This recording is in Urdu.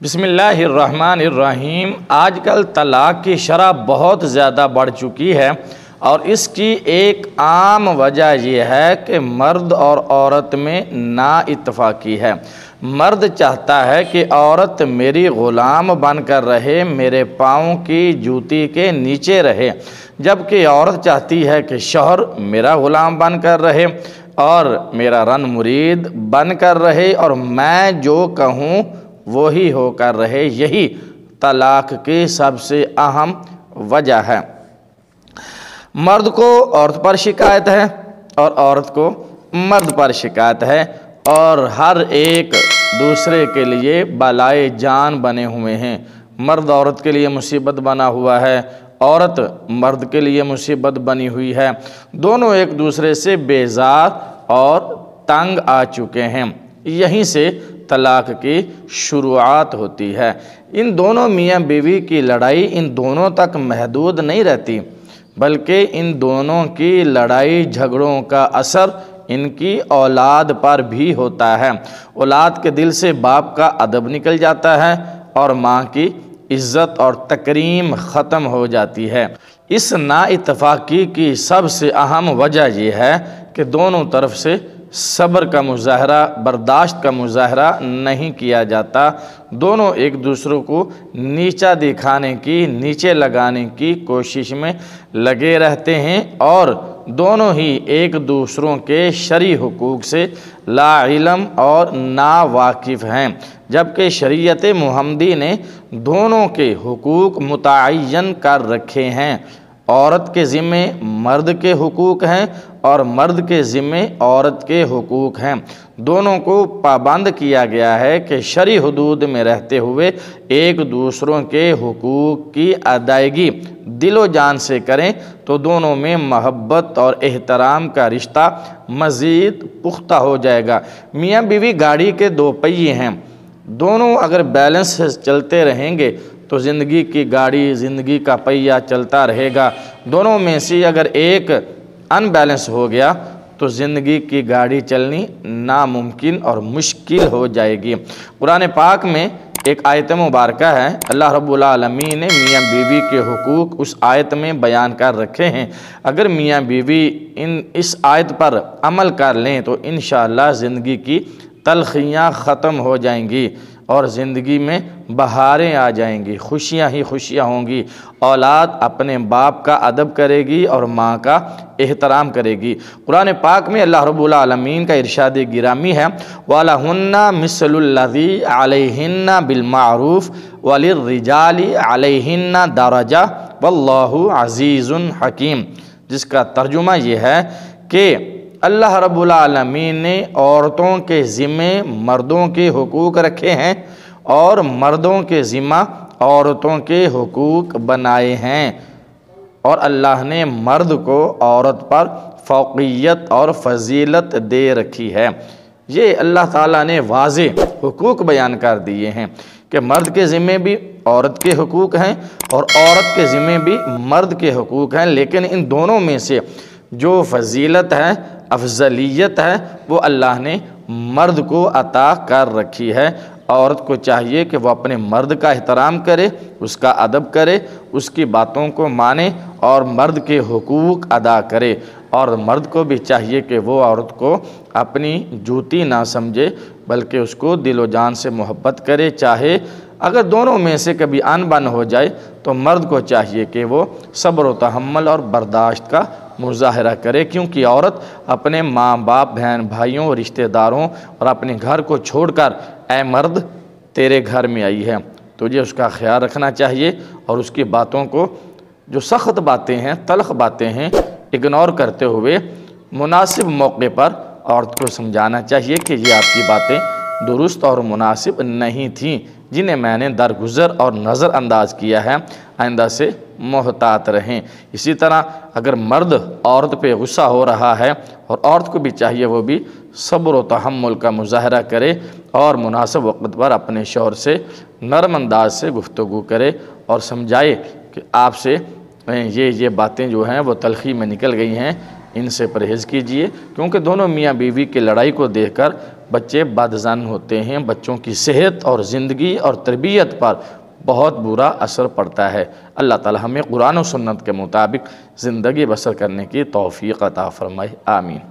بسم اللہ الرحمن الرحیم۔ آج کل طلاق کی شرح بہت زیادہ بڑھ چکی ہے اور اس کی ایک عام وجہ یہ ہے کہ مرد اور عورت میں نا اتفاقی ہے۔ مرد چاہتا ہے کہ عورت میری غلام بن کر رہے، میرے پاؤں کی جوتی کے نیچے رہے، جبکہ عورت چاہتی ہے کہ شوہر میرا غلام بن کر رہے اور میرا رن مرید بن کر رہے اور میں جو کہوں وہی ہو کر رہے۔ یہی طلاق کی سب سے اہم وجہ ہے۔ مرد کو عورت پر شکایت ہے اور عورت کو مرد پر شکایت ہے، اور ہر ایک دوسرے کے لیے بالائے جان بنے ہوئے ہیں۔ مرد عورت کے لیے مصیبت بنا ہوا ہے، عورت مرد کے لیے مصیبت بنی ہوئی ہے۔ دونوں ایک دوسرے سے بیزار اور تنگ آ چکے ہیں۔ یہیں سے طلاق کی شروعات ہوتی ہے۔ ان دونوں میاں بیوی کی لڑائی ان دونوں تک محدود نہیں رہتی، بلکہ ان دونوں کی لڑائی جھگڑوں کا اثر ان کی اولاد پر بھی ہوتا ہے۔ اولاد کے دل سے باپ کا ادب نکل جاتا ہے اور ماں کی عزت اور تکریم ختم ہو جاتی ہے۔ اس نا اتفاقی کی سب سے اہم وجہ یہ ہے کہ دونوں طرف سے صبر کا مظاہرہ، برداشت کا مظاہرہ نہیں کیا جاتا۔ دونوں ایک دوسرے کو نیچا دکھانے کی، نیچے لگانے کی کوشش میں لگے رہتے ہیں اور دونوں ہی ایک دوسروں کے شرعی حقوق سے لا علم اور نا واقف ہیں، جبکہ شریعت محمدی نے دونوں کے حقوق متعین کر رکھے ہیں۔ عورت کے ذمے مرد کے حقوق ہیں اور مرد کے ذمے عورت کے حقوق ہیں۔ دونوں کو پابند کیا گیا ہے کہ شرعی حدود میں رہتے ہوئے ایک دوسروں کے حقوق کی ادائیگی دل و جان سے کریں تو دونوں میں محبت اور احترام کا رشتہ مزید پختہ ہو جائے گا۔ میاں بیوی گاڑی کے دو پہیے ہیں، دونوں اگر بیلنس سے چلتے رہیں گے تو زندگی کی گاڑی، زندگی کا پہیہ چلتا رہے گا۔ دونوں میں سے اگر ایک ان بیلنس ہو گیا تو زندگی کی گاڑی چلنی ناممکن اور مشکل ہو جائے گی۔ قرآن پاک میں ایک آیت مبارکہ ہے، اللہ رب العالمین نے میاں بیوی کے حقوق اس آیت میں بیان کر رکھے ہیں۔ اگر میاں بیوی اس آیت پر عمل کر لیں تو انشاءاللہ زندگی کی تلخیاں ختم ہو جائیں گی اور زندگی میں بہاریں آ جائیں گی، خوشیاں ہی خوشیاں ہوں گی۔ اولاد اپنے باپ کا ادب کرے گی اور ماں کا احترام کرے گی۔ قرآن پاک میں اللہ رب العالمین کا ارشاد گرامی ہے، وَلَهُنَّ مِثْلُ الَّذِي عَلَيْهِنَّ بِالْمَعْرُوفِ وَلِلرِّجَالِ عَلَيْهِنَّ دَرَجَةٌ وَاللَّهُ عَزِيزٌ حَكِيمٌ، جس کا ترجمہ یہ ہے کہ اللہ رب العالمین نے عورتوں کے ذمے مردوں کے حقوق رکھے ہیں اور مردوں کے ذمہ عورتوں کے حقوق بنائے ہیں، اور اللہ نے مرد کو عورت پر فوقیت اور فضیلت دے رکھی ہے۔ یہ اللہ تعالیٰ نے واضح حقوق بیان کر دیے ہیں کہ مرد کے ذمے بھی عورت کے حقوق ہیں اور عورت کے ذمے بھی مرد کے حقوق ہیں، لیکن ان دونوں میں سے جو فضیلت ہے، افضلیت ہے، وہ اللہ نے مرد کو عطا کر رکھی ہے۔ عورت کو چاہیے کہ وہ اپنے مرد کا احترام کرے، اس کا ادب کرے، اس کی باتوں کو مانے اور مرد کے حقوق ادا کرے، اور مرد کو بھی چاہیے کہ وہ عورت کو اپنی جوتی نہ سمجھے بلکہ اس کو دل و جان سے محبت کرے۔ چاہے اگر دونوں میں سے کبھی ان بن ہو جائے تو مرد کو چاہیے کہ وہ صبر و تحمل اور برداشت کا مظاہرہ کرے، کیونکہ عورت اپنے ماں باپ، بہن بھائیوں، رشتہ داروں اور اپنے گھر کو چھوڑ کر اے مرد تیرے گھر میں آئی ہے۔ تجھے اس کا خیال رکھنا چاہیے اور اس کی باتوں کو، جو سخت باتیں ہیں، تلخ باتیں ہیں، اگنور کرتے ہوئے مناسب موقع پر عورت کو سمجھانا چاہیے کہ یہ آپ کی باتیں درست اور مناسب نہیں تھیں، جنہیں میں نے درگزر اور نظر انداز کیا ہے، آئندہ سے محتاط رہیں۔ اسی طرح اگر مرد عورت پہ غصہ ہو رہا ہے اور عورت کو بھی چاہیے وہ بھی صبر و تحمل کا مظاہرہ کرے اور مناسب وقت پر اپنے شوہر سے نرم انداز سے گفتگو کرے اور سمجھائے کہ آپ سے یہ باتیں جو ہیں وہ تلخی میں نکل گئی ہیں، ان سے پرہیز کیجئے، کیونکہ دونوں میاں بیوی کی لڑائی کو دیکھ کر بچے بدظن ہوتے ہیں، بچوں کی صحت اور زندگی اور تربیت پر بہت برا اثر پڑتا ہے۔ اللہ تعالی ہمیں قرآن و سنت کے مطابق زندگی بسر کرنے کی توفیق عطا فرمائے، آمین۔